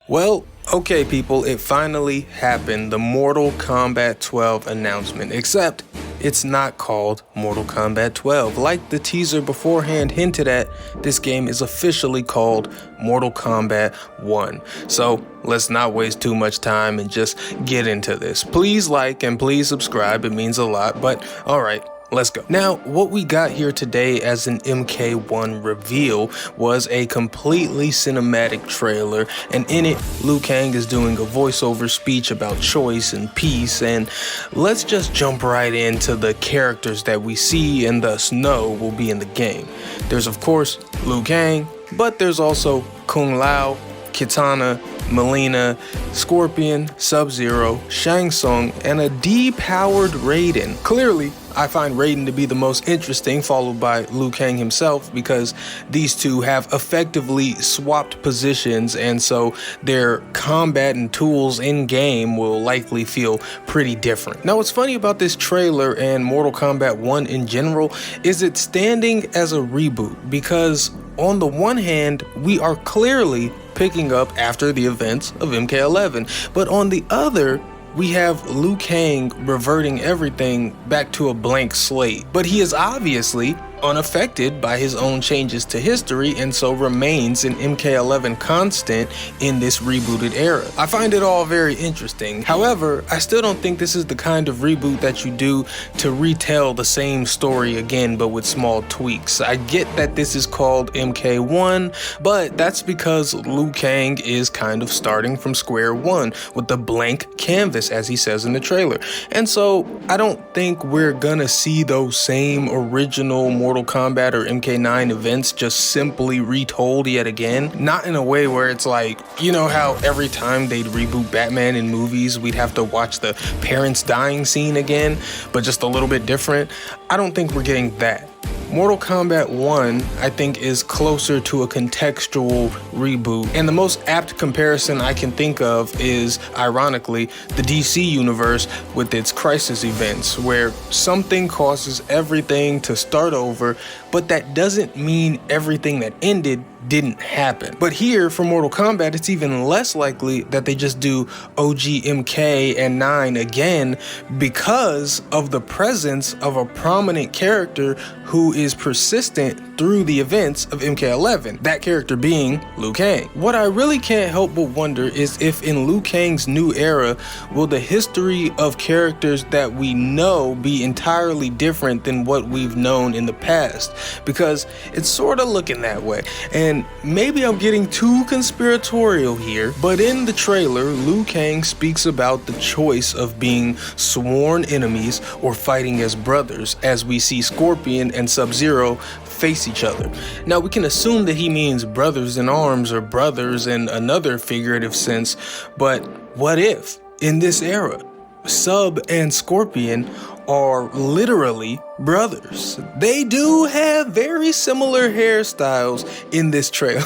Well, okay people, it finally happened, the Mortal Kombat 12 announcement, except it's not called Mortal Kombat 12. Like the teaser beforehand hinted at, this game is officially called Mortal Kombat 1. So let's not waste too much time and just get into this. Please like and please subscribe, it means a lot, but alright. Let's go. Now, what we got here today as an MK1 reveal was a completely cinematic trailer, and in it, Liu Kang is doing a voiceover speech about choice and peace, and let's just jump right into the characters that we see and thus know will be in the game. There's of course Liu Kang, but there's also Kung Lao, Kitana, Mileena, Scorpion, Sub-Zero, Shang Tsung, and a depowered Raiden. Clearly, I find Raiden to be the most interesting, followed by Liu Kang himself, because these two have effectively swapped positions, and so their combat and tools in game will likely feel pretty different. Now, what's funny about this trailer and Mortal Kombat 1 in general is it's standing as a reboot, because on the one hand, we are clearly picking up after the events of MK11, but on the other, we have Liu Kang reverting everything back to a blank slate, but he is obviously unaffected by his own changes to history and so remains an MK11 constant in this rebooted era. I find it all very interesting. However, I still don't think this is the kind of reboot that you do to retell the same story again but with small tweaks. I get that this is called MK1, but that's because Liu Kang is kind of starting from square one with a blank canvas, as he says in the trailer. And so I don't think we're gonna see those same original Mortal Kombat or MK9 events just simply retold yet again. Not in a way where it's like, you know how every time they'd reboot Batman in movies, we'd have to watch the parents dying scene again, but just a little bit different. I don't think we're getting that. Mortal Kombat 1, I think, is closer to a contextual reboot, and the most apt comparison I can think of is, ironically, the DC universe with its crisis events, where something causes everything to start over, but that doesn't mean everything that ended didn't happen. But here, for Mortal Kombat, it's even less likely that they just do OG MK and 9 again because of the presence of a prominent character who is persistent through the events of MK11, that character being Liu Kang. What I really can't help but wonder is if in Liu Kang's new era, will the history of characters that we know be entirely different than what we've known in the past? Because it's sort of looking that way. And maybe I'm getting too conspiratorial here, but in the trailer, Liu Kang speaks about the choice of being sworn enemies or fighting as brothers, as we see Scorpion and Sub-Zero face each other. Now, we can assume that he means brothers in arms or brothers in another figurative sense, but what if, in this era, Sub and Scorpion are literally brothers? They do have very similar hairstyles in this trailer.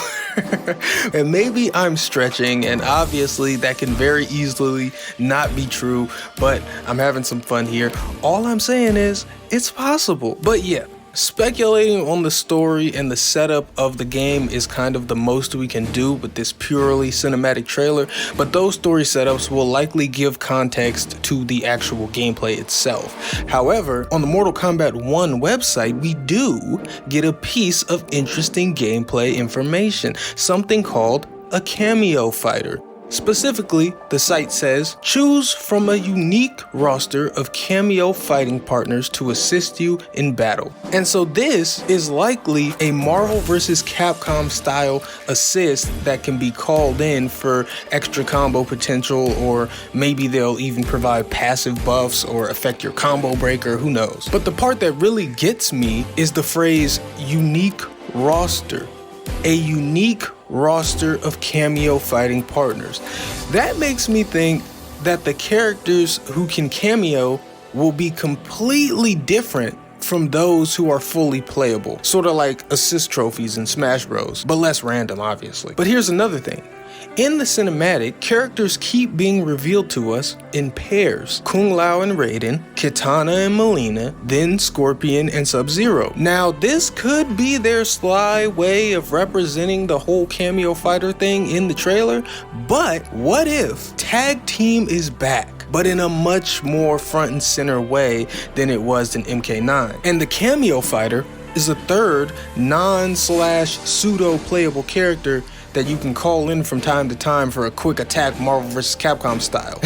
And maybe I'm stretching, and obviously that can very easily not be true, but I'm having some fun here. All I'm saying is, it's possible. But yeah, speculating on the story and the setup of the game is kind of the most we can do with this purely cinematic trailer, but those story setups will likely give context to the actual gameplay itself. However, on the Mortal Kombat 1 website, we do get a piece of interesting gameplay information, something called a Kameo fighter. Specifically, the site says, choose from a unique roster of Kameo fighting partners to assist you in battle. And so this is likely a Marvel vs. Capcom style assist that can be called in for extra combo potential, or maybe they'll even provide passive buffs or affect your combo breaker, who knows. But the part that really gets me is the phrase unique roster. A unique roster of Kameo fighting partners. That makes me think that the characters who can cameo will be completely different from those who are fully playable. Sort of like assist trophies in Smash Bros, but less random, obviously. But here's another thing. In the cinematic, characters keep being revealed to us in pairs. Kung Lao and Raiden, Kitana and Melina, then Scorpion and Sub-Zero. Now, this could be their sly way of representing the whole cameo fighter thing in the trailer, but what if Tag Team is back, but in a much more front and center way than it was in MK9? And the cameo fighter is a third non/pseudo playable character that you can call in from time to time for a quick attack Marvel vs. Capcom style.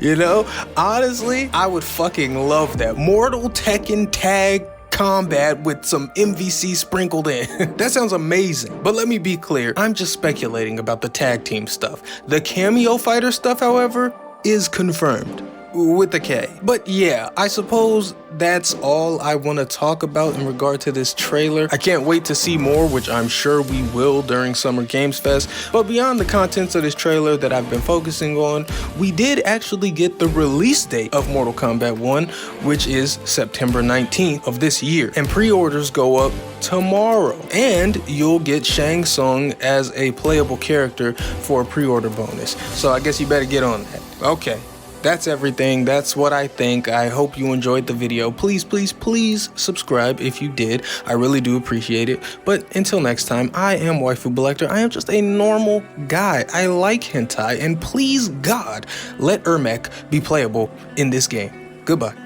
You know, honestly, I would fucking love that. Mortal Tekken Tag Combat with some MVC sprinkled in. That sounds amazing. But let me be clear, I'm just speculating about the tag team stuff. The cameo fighter stuff, however, is confirmed. With the K. But yeah, I suppose that's all I want to talk about in regard to this trailer. I can't wait to see more, which I'm sure we will during Summer Games Fest. But beyond the contents of this trailer that I've been focusing on, we did actually get the release date of Mortal Kombat 1, which is September 19th of this year. And pre-orders go up tomorrow. And you'll get Shang Tsung as a playable character for a pre-order bonus. So I guess you better get on that. Okay. That's everything. That's what I think. I hope you enjoyed the video. Please, please, please subscribe if you did. I really do appreciate it. But until next time, I am Waifu Belector. I am just a normal guy. I like hentai, and please God, let Ermac be playable in this game. Goodbye.